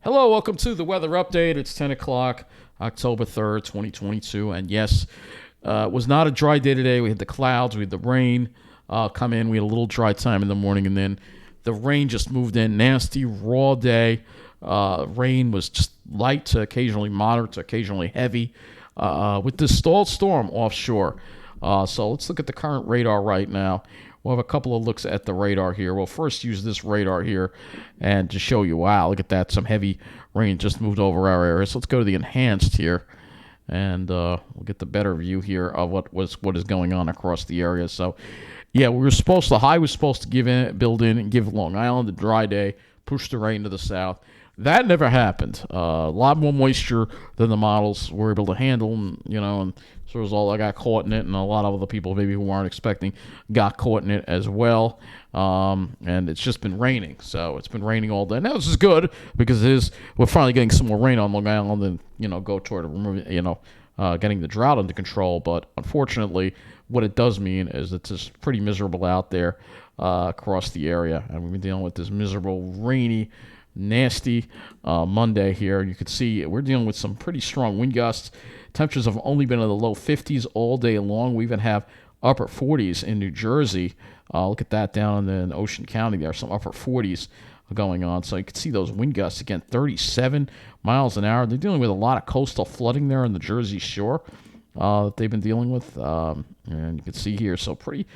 Hello, welcome to the weather update. It's 10 o'clock, October 3rd, 2022. And yes, it was not a dry day today. We had the clouds, we had the rain come in. We had a little dry time in the morning, and then the rain just moved in. Nasty, raw day. Rain was just light to occasionally moderate to occasionally heavy with this stalled storm offshore. So let's look at the current radar right now. We'll have a couple of looks at the radar here. We'll first use this radar here and to show you, wow, look at that. Some heavy rain just moved over our area. So let's go to the enhanced here, and we'll get the better view here of what is going on across the area. So, yeah, the high was supposed to build in and give Long Island a dry day, push the rain to the south. That never happened. A lot more moisture than the models were able to handle, and so it was all I got caught in it, and a lot of other people maybe who weren't expecting got caught in it as well. And it's just been raining, so it's been raining all day. Now this is good because we're finally getting some more rain on Long Island, and go toward getting the drought under control. But unfortunately, what it does mean is it's just pretty miserable out there across the area, and we've been dealing with this miserable, rainy, nasty Monday here. You can see we're dealing with some pretty strong wind gusts. Temperatures have only been in the low 50s all day long. We even have upper 40s in New Jersey. Look at that down in Ocean County. There are some upper 40s going on. So you can see those wind gusts again, 37 miles an hour. They're dealing with a lot of coastal flooding there on the Jersey Shore that they've been dealing with. And you can see here, so pretty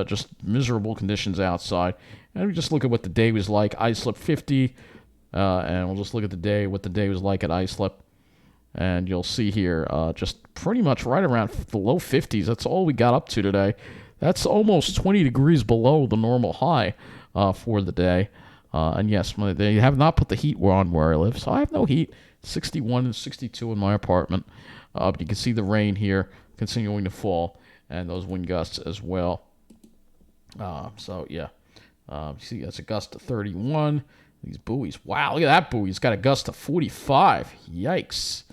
just miserable conditions outside. And we just look at what the day was like. Islip 50, and we'll just look at what the day was like at Islip. And you'll see here just pretty much right around the low 50s. That's all we got up to today. That's almost 20 degrees below the normal high for the day. And yes, they have not put the heat on where I live, so I have no heat. 61 and 62 in my apartment. But you can see the rain here continuing to fall, and those wind gusts as well. So, yeah. You see, that's a gust of 31. These buoys. Wow, look at that buoy. It's got a gust of 45. Yikes.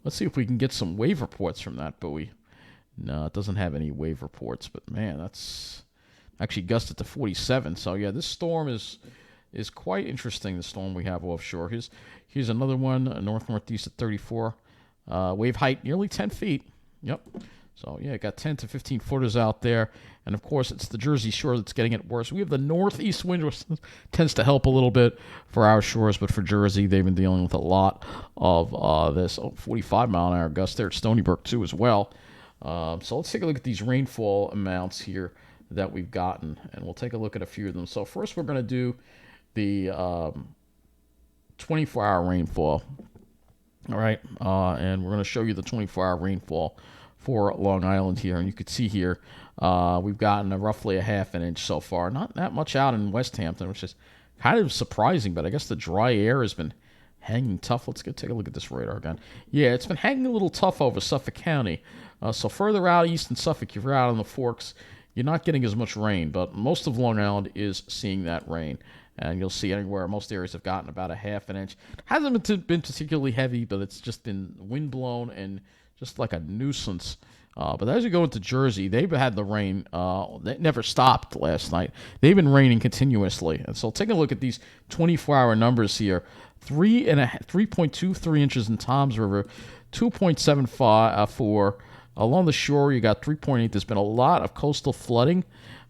Let's see if we can get some wave reports from that buoy. No, it doesn't have any wave reports, but man, that's actually gusted to 47. So, yeah, this storm is quite interesting, the storm we have offshore. Here's another one, northeast at 34. Wave height nearly 10 feet. Yep. So, yeah, got 10 to 15 footers out there. And, of course, it's the Jersey Shore that's getting it worse. We have the northeast wind, which tends to help a little bit for our shores. But for Jersey, they've been dealing with a lot of this 45-mile-an-hour gust there at Stony Brook, too, as well. So let's take a look at these rainfall amounts here that we've gotten. And we'll take a look at a few of them. So first we're going to do the 24-hour rainfall. All right. And we're going to show you the 24-hour rainfall for Long Island here, and you can see here we've gotten roughly a half an inch so far. Not that much out in West Hampton, which is kind of surprising, but I guess the dry air has been hanging tough. Let's take a look at this radar again. Yeah, it's been hanging a little tough over Suffolk County. So further out east in Suffolk, you're out on the Forks, you're not getting as much rain, but most of Long Island is seeing that rain. And you'll see anywhere, most areas have gotten about a half an inch. Hasn't been particularly heavy, but it's just been windblown and just like a nuisance. But as you go into Jersey, they've had the rain. That never stopped last night. They've been raining continuously. And so take a look at these 24-hour numbers here. 3.23 inches in Toms River, 2.74 along the shore. You got 3.8. There's been a lot of coastal flooding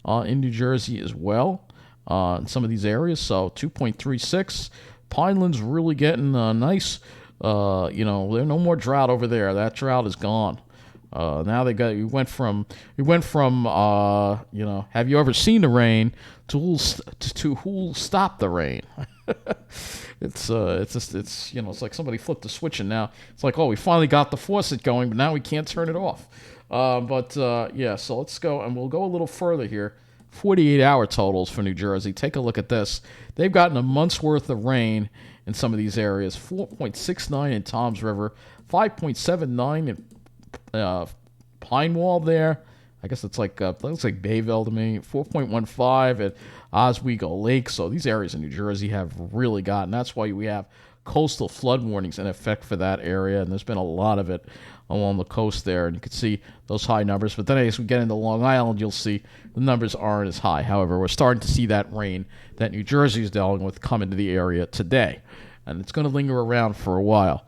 in New Jersey as well in some of these areas. So 2.36. Pineland's really getting nice. There's no more drought over there. That drought is gone. Now we went from have you ever seen the rain to who'll stop the rain? It's like somebody flipped the switch, and now it's like, oh, we finally got the faucet going, but now we can't turn it off. So let's go, and we'll go a little further here. 48-hour totals for New Jersey. Take a look at this. They've gotten a month's worth of rain in some of these areas. 4.69 in Toms River, 5.79 in Pine Wall there. I guess it's like looks like Bayville to me. 4.15 at Oswego Lake. So these areas in New Jersey have really gotten. That's why we have coastal flood warnings in effect for that area, and there's been a lot of it along the coast there, and you can see those high numbers. But then as we get into Long Island, you'll see the numbers aren't as high. However, we're starting to see that rain that New Jersey is dealing with come into the area today. and it's going to linger around for a while.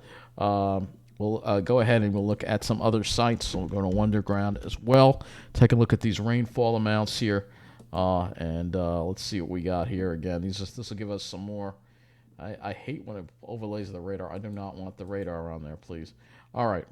We'll go ahead and we'll look at some other sites. So we'll go to Wonderground as well. Take a look at these rainfall amounts here, and let's see what we got here again. This will give us some more. I hate when it overlays the radar. I do not want the radar on there, please. All right.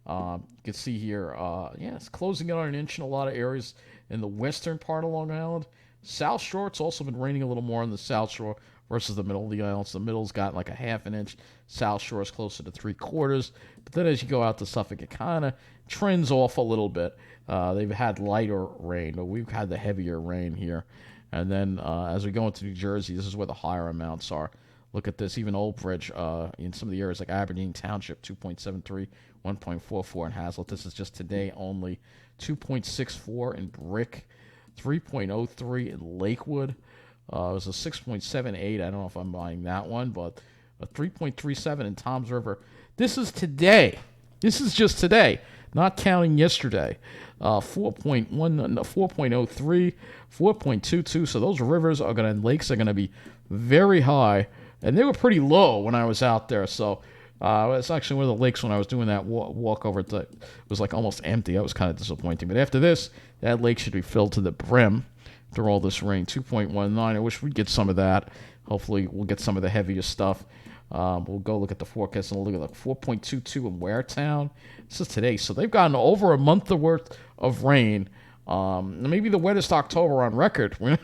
You can see here, it's closing in on an inch in a lot of areas in the western part of Long Island. South Shore, it's also been raining a little more on the South Shore versus the middle of the island. So the middle's got like a half an inch. South Shore is closer to 3/4. But then as you go out to Suffolk, it kind of trends off a little bit. They've had lighter rain, but we've had the heavier rain here. And then as we go into New Jersey, this is where the higher amounts are. Look at this, even Old Bridge, in some of the areas like Aberdeen Township, 2.73, 1.44 in Hazlet. This is just today only. 2.64 in Brick, 3.03 in Lakewood. It was a 6.78. I don't know if I'm buying that one, but a 3.37 in Toms River. This is today. This is just today, not counting yesterday. 4.03, 4.22. So those rivers are lakes are going to be very high. And they were pretty low when I was out there. So it's actually one of the lakes when I was doing that walk over. It was like almost empty. That was kind of disappointing. But after this, that lake should be filled to the brim after all this rain. 2.19. I wish we'd get some of that. Hopefully we'll get some of the heavier stuff. We'll go look at the forecast and we'll look at like 4.22 in Waretown. This is today. So they've gotten over a month worth of rain. Maybe the wettest October on record in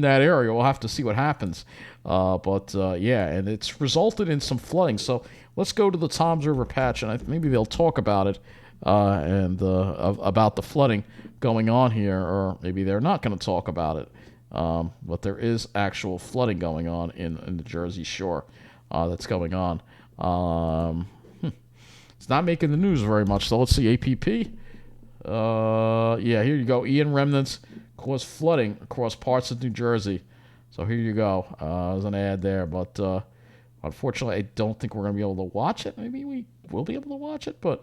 that area. We'll have to see what happens. And it's resulted in some flooding. So let's go to the Toms River patch, and maybe they'll talk about it about the flooding going on here, or maybe they're not going to talk about it. But there is actual flooding going on in the Jersey Shore that's going on. It's not making the news very much. So let's see, APP. Here you go. Ian remnants caused flooding across parts of New Jersey. So here you go. There's an ad there, but unfortunately, I don't think we're going to be able to watch it. Maybe we will be able to watch it, but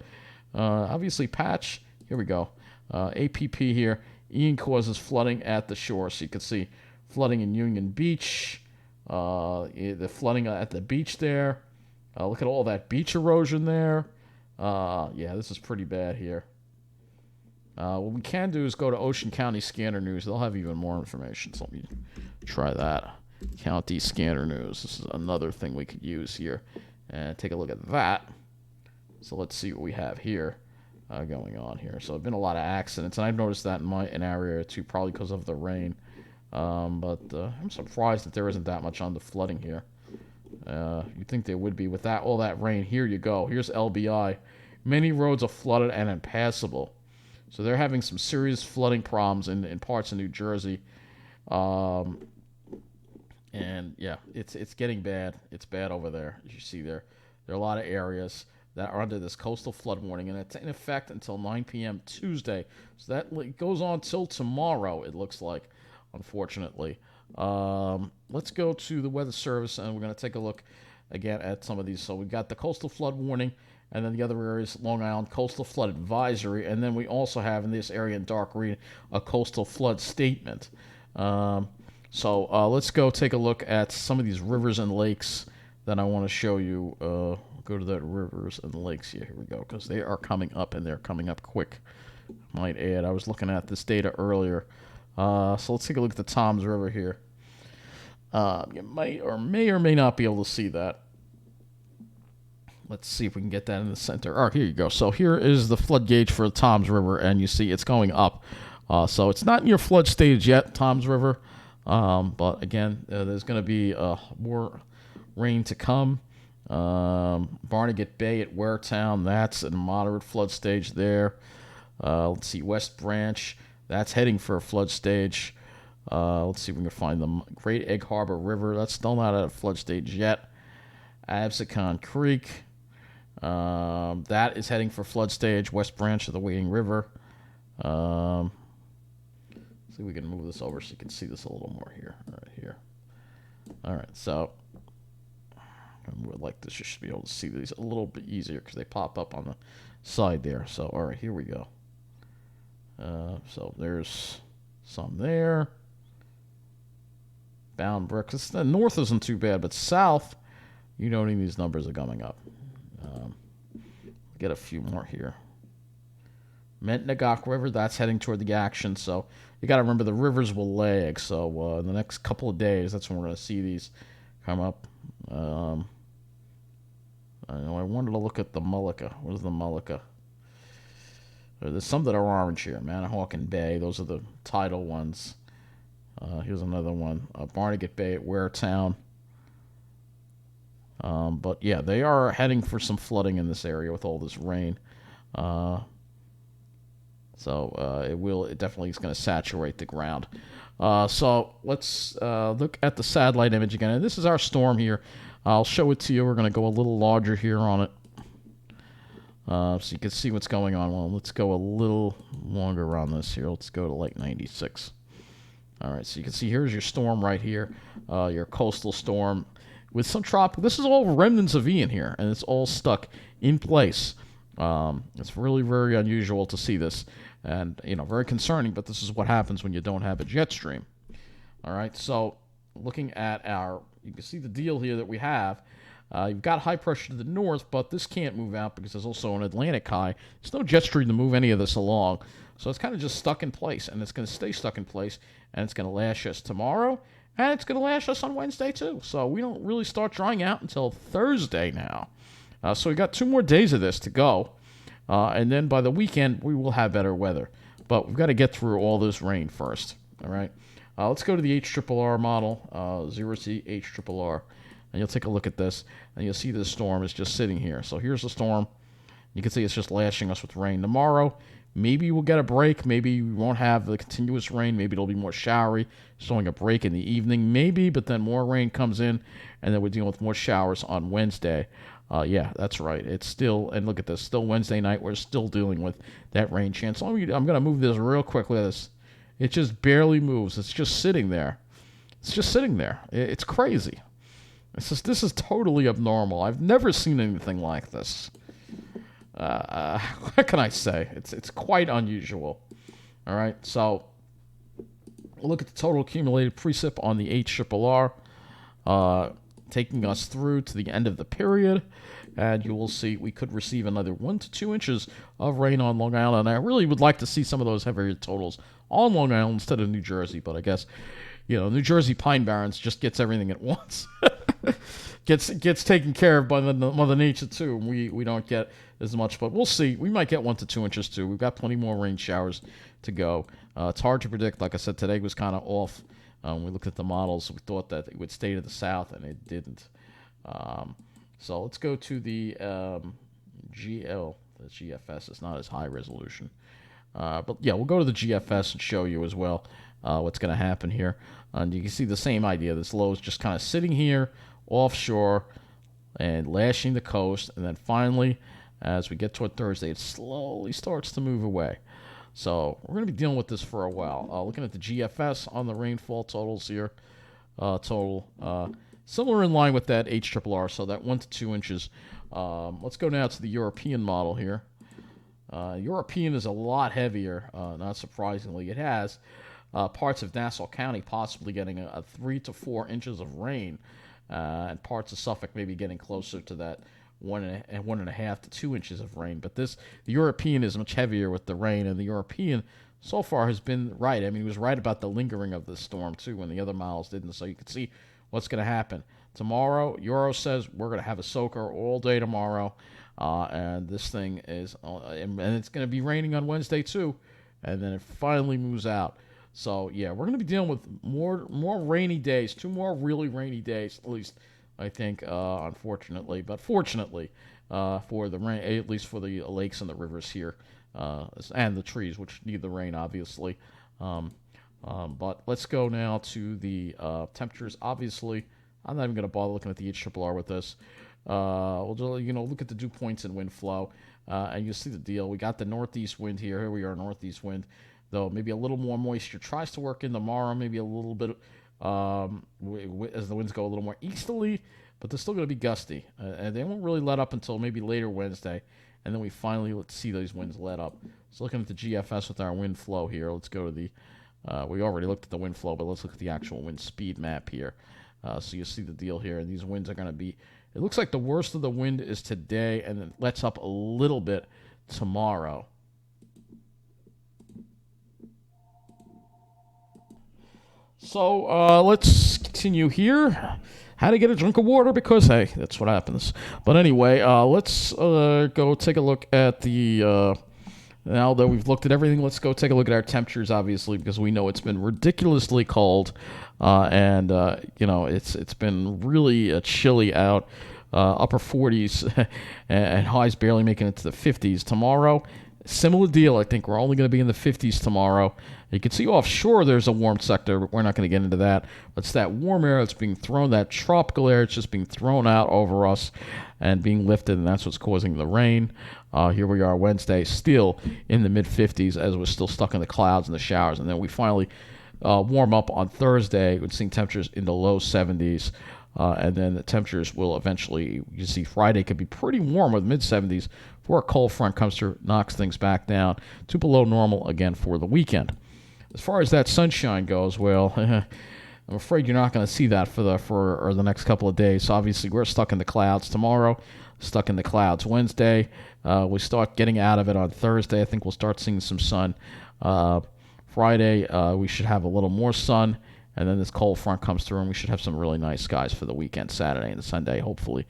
obviously, patch. Here we go. APP here. Ian causes flooding at the shore. So you can see flooding in Union Beach. The flooding at the beach there. Look at all that beach erosion there. This is pretty bad here. What we can do is go to Ocean County Scanner News. They'll have even more information. So let me try that. County Scanner News. This is another thing we could use here. And take a look at that. So let's see what we have here going on here. So there have been a lot of accidents. And I've noticed that in an area or two, probably because of the rain. But I'm surprised that there isn't that much on the flooding here. You'd think there would be. With all that rain, here you go. Here's LBI. Many roads are flooded and impassable. So they're having some serious flooding problems in parts of New Jersey. It's getting bad. It's bad over there, as you see there. There are a lot of areas that are under this coastal flood warning, and it's in effect until 9 p.m. Tuesday. So that goes on till tomorrow, it looks like, unfortunately. Let's go to the Weather Service, and we're going to take a look again at some of these. So we've got the coastal flood warning. And then the other areas, Long Island Coastal Flood Advisory. And then we also have in this area in dark green a coastal flood statement. Let's go take a look at some of these rivers and lakes that I want to show you. Go to the rivers and lakes here. Here we go, because they are coming up, and they're coming up quick. Might add, I was looking at this data earlier. So let's take a look at the Toms River here. You may or may not be able to see that. Let's see if we can get that in the center. All right, here you go. So here is the flood gauge for the Toms River, and you see it's going up. So it's not in your flood stage yet, Toms River. But again, there's going to be more rain to come. Barnegat Bay at Waretown, that's in moderate flood stage there. Let's see, West Branch, that's heading for a flood stage. Let's see if we can find the Great Egg Harbor River. That's still not at a flood stage yet. Absecon Creek. That is heading for flood stage. West Branch of the Wading River. See if we can move this over so you can see this a little more here. All right, here. All right, so like this, you should be able to see these a little bit easier because they pop up on the side there. So, all right, here we go. So there's some there. Bound Brooks. The north isn't too bad, but south, You noting these numbers are coming up. Get a few more here. Mentnagok River, that's heading toward the action. So you got to remember the rivers will lag. So in the next couple of days, that's when we're going to see these come up. I know I wanted to look at the Mullica. What is the Mullica? There's some that are orange here. Manahawk and Bay. Those are the tidal ones. Here's another one. Barnegat Bay at Waretown. But yeah, they are heading for some flooding in this area with all this rain. So it definitely is going to saturate the ground. So let's look at the satellite image again. And this is our storm here. I'll show it to you. We're going to go a little larger here on it. So you can see what's going on. Well, let's go a little longer on this here. Let's go to like 96. All right, so you can see here's your storm right here, your coastal storm with some tropical. This is all remnants of Ian here, and it's all stuck in place. It's really very unusual to see this, and very concerning. But this is what happens when you don't have a jet stream. All right, so looking at you can see the deal here that we have. You've got high pressure to the north, but this can't move out because there's also an Atlantic high. There's no jet stream to move any of this along. So it's kind of just stuck in place, and it's going to stay stuck in place, and it's going to lash us tomorrow, and it's going to lash us on Wednesday too. So we don't really start drying out until Thursday now. So we got 2 more days of this to go, and then by the weekend we will have better weather. But we've got to get through all this rain first. All right. Let's go to the HRRR model, 0C HRRR. And you'll take a look at this, and you'll see this storm is just sitting here. So here's the storm. You can see it's just lashing us with rain. Tomorrow, maybe we'll get a break. Maybe we won't have the continuous rain. Maybe it'll be more showery, showing a break in the evening. Maybe, but then more rain comes in, and then we're dealing with more showers on Wednesday. Yeah, that's right. It's still, and look at this, still Wednesday night. We're still dealing with that rain chance. I'm going to move this real quick. Look at this. It just barely moves. It's just sitting there. It's just sitting there. It's crazy. This is totally abnormal. I've never seen anything like this. What can I say? It's quite unusual. All right, so look at the total accumulated precip on the HRRR, taking us through to the end of the period, and you will see we could receive another 1 to 2 inches of rain on Long Island. And I really would like to see some of those heavier totals on Long Island instead of New Jersey, but I guess New Jersey Pine Barrens just gets everything at once. gets taken care of by Mother Nature too. We don't get as much, but we'll see. We might get 1 to 2 inches too. We've got plenty more rain showers to go. It's hard to predict. Like I said, today was kind of off. When we looked at the models, we thought that it would stay to the south, and it didn't. So let's go to the GL. The GFS is not as high resolution. But yeah, we'll go to the GFS and show you as well what's going to happen here. And you can see the same idea. This low is just kind of sitting here offshore and lashing the coast. And then finally, as we get toward Thursday, it slowly starts to move away. So we're going to be dealing with this for a while. Looking at the GFS on the rainfall totals here. Similar in line with that HRRR, so that 1 to 2 inches. Let's go now to the European model here. European is a lot heavier, not surprisingly. It has parts of Nassau County possibly getting a 3 to 4 inches of rain, and parts of Suffolk maybe getting closer to that 1.5 to 2 inches of rain. But the European is much heavier with the rain, and the European so far has been right. I mean, he was right about the lingering of the storm too, when the other models didn't. So you can see what's going to happen tomorrow. Euro says we're going to have a soaker all day tomorrow. And this thing is, and it's going to be raining on Wednesday too, and then it finally moves out. So yeah, we're going to be dealing with more rainy days, 2 more really rainy days, at least I think, unfortunately, but fortunately for the rain, at least for the lakes and the rivers here, and the trees, which need the rain, obviously. But let's go now to the temperatures. Obviously, I'm not even going to bother looking at the HRRR with this. We'll just, look at the dew points and wind flow, and you'll see the deal. We got the northeast wind here. Here we are, northeast wind, though maybe a little more moisture tries to work in tomorrow, maybe a little bit as the winds go a little more easterly, but they're still going to be gusty, and they won't really let up until maybe later Wednesday, and then we finally see those winds let up. So looking at the GFS with our wind flow here, let's go to the we already looked at the wind flow, but let's look at the actual wind speed map here. So you see the deal here. And these winds are going to be, it looks like the worst of the wind is today, and then lets up a little bit tomorrow. So let's continue here. How to get a drink of water, because, hey, that's what happens. But anyway, let's go take a look at the... now that we've looked at everything, let's go take a look at our temperatures, obviously, because we know it's been ridiculously cold, and it's been really chilly out, upper 40s, and highs barely making it to the 50s. Tomorrow, similar deal. I think we're only going to be in the 50s tomorrow. You can see offshore there's a warm sector, but we're not going to get into that. But it's that warm air that's being thrown, that tropical air, it's just being thrown out over us and being lifted, and that's what's causing the rain. Here we are Wednesday, still in the mid-50s as we're still stuck in the clouds and the showers. And then we finally warm up on Thursday. We're seeing temperatures in the low 70s. And then the temperatures will eventually, you see Friday could be pretty warm with mid-70s before a cold front comes through, knocks things back down to below normal again for the weekend. As far as that sunshine goes, well, I'm afraid you're not going to see that for the next couple of days. So obviously we're stuck in the clouds tomorrow, stuck in the clouds Wednesday. We start getting out of it on Thursday. I think we'll start seeing some sun. Friday, we should have a little more sun. And then this cold front comes through, and we should have some really nice skies for the weekend, Saturday and Sunday, hopefully,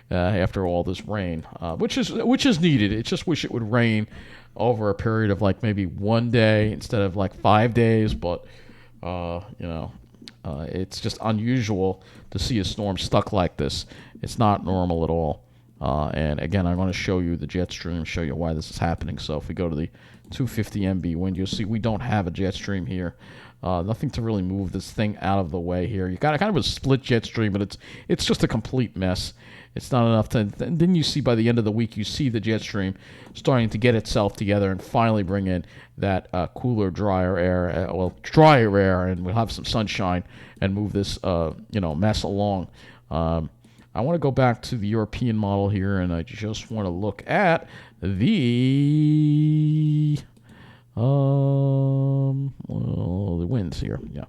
after all this rain, which is needed. It's just wish it would rain over a period of like maybe one day instead of like 5 days. But it's just unusual to see a storm stuck like this. It's not normal at all. And again, I'm going to show you the jet stream, show you why this is happening. So if we go to the 250 MB wind, you'll see we don't have a jet stream here. Nothing to really move this thing out of the way here. You got a kind of a split jet stream, but it's just a complete mess. It's not enough to. And then you see by the end of the week, you see the jet stream starting to get itself together and finally bring in that cooler, drier air. Drier air, and we'll have some sunshine and move this mess along. I want to go back to the European model here, and I just want to look at the winds here. Yeah,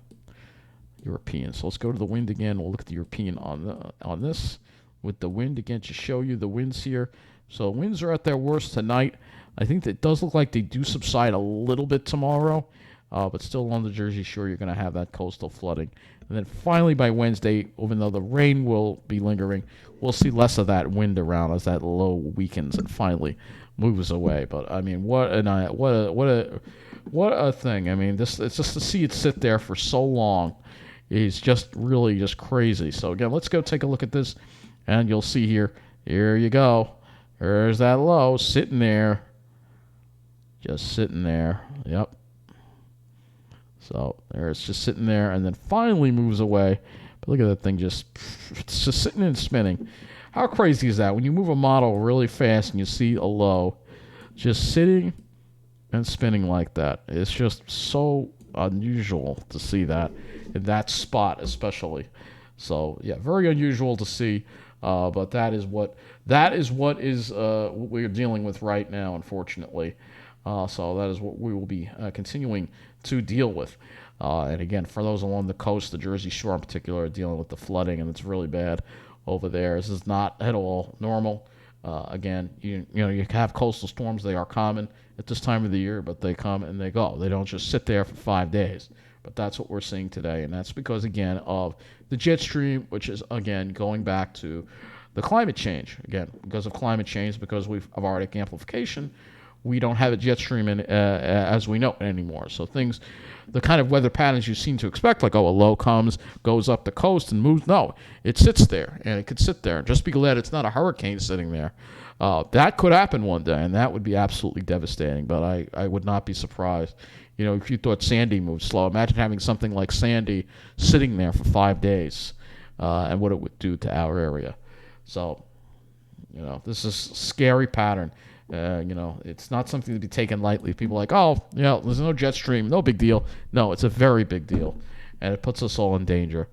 European. So let's go to the wind again. We'll look at the European on this with the wind again to show you the winds here. So winds are at their worst tonight. I think that it does look like they do subside a little bit tomorrow, but still on the Jersey Shore, you're going to have that coastal flooding. And then finally by Wednesday, even though the rain will be lingering, we'll see less of that wind around as that low weakens and finally moves away. But I mean, what a thing! I mean, it's just to see it sit there for so long is just really just crazy. So again, let's go take a look at this, and you'll see here. Here you go. There's that low sitting there, just sitting there. Yep. So there it's just sitting there, and then finally moves away. But look at that thing it's just sitting and spinning. How crazy is that? When you move a model really fast and you see a low just sitting and spinning like that. It's just so unusual to see that in that spot especially. So yeah, very unusual to see. But that is what we're dealing with right now, unfortunately. So that is what we will be continuing to deal with. And again, for those along the coast, the Jersey Shore in particular, are dealing with the flooding, and it's really bad over there. This is not at all normal. Again, you have coastal storms. They are common at this time of the year, but they come and they go. They don't just sit there for 5 days. But that's what we're seeing today, and that's because, again, of the jet stream, which is, again, going back to the climate change. Again, because of climate change, because of Arctic amplification, we don't have a jet stream as we know it anymore. So the kind of weather patterns you seem to expect, like, a low comes, goes up the coast and moves. No, it sits there, and it could sit there. Just be glad it's not a hurricane sitting there. That could happen one day, and that would be absolutely devastating, but I would not be surprised. If you thought Sandy moved slow, imagine having something like Sandy sitting there for 5 days and what it would do to our area. So, this is a scary pattern. It's not something to be taken lightly. People are like, there's no jet stream, no big deal. No, it's a very big deal, and it puts us all in danger.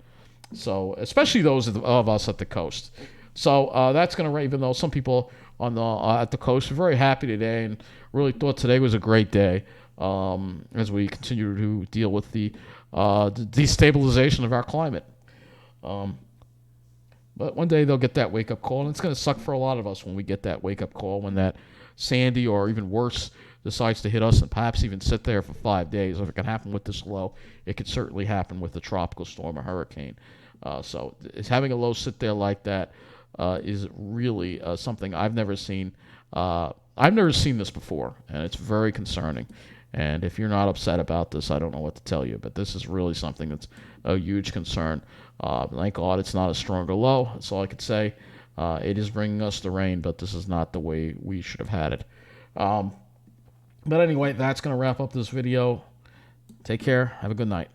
So, especially those of us at the coast. So that's going to, even though some people at the coast are very happy today and really thought today was a great day, as we continue to deal with the destabilization of our climate. But one day they'll get that wake-up call, and it's going to suck for a lot of us when we get that wake-up call, when that Sandy, or even worse, decides to hit us and perhaps even sit there for 5 days. If it can happen with this low, it could certainly happen with a tropical storm or hurricane. So it's having a low sit there like that is really something I've never seen. I've never seen this before, and it's very concerning. And if you're not upset about this, I don't know what to tell you. But this is really something that's a huge concern. Thank God it's not a stronger low. That's all I could say. It is bringing us the rain, but this is not the way we should have had it. But anyway, that's going to wrap up this video. Take care. Have a good night.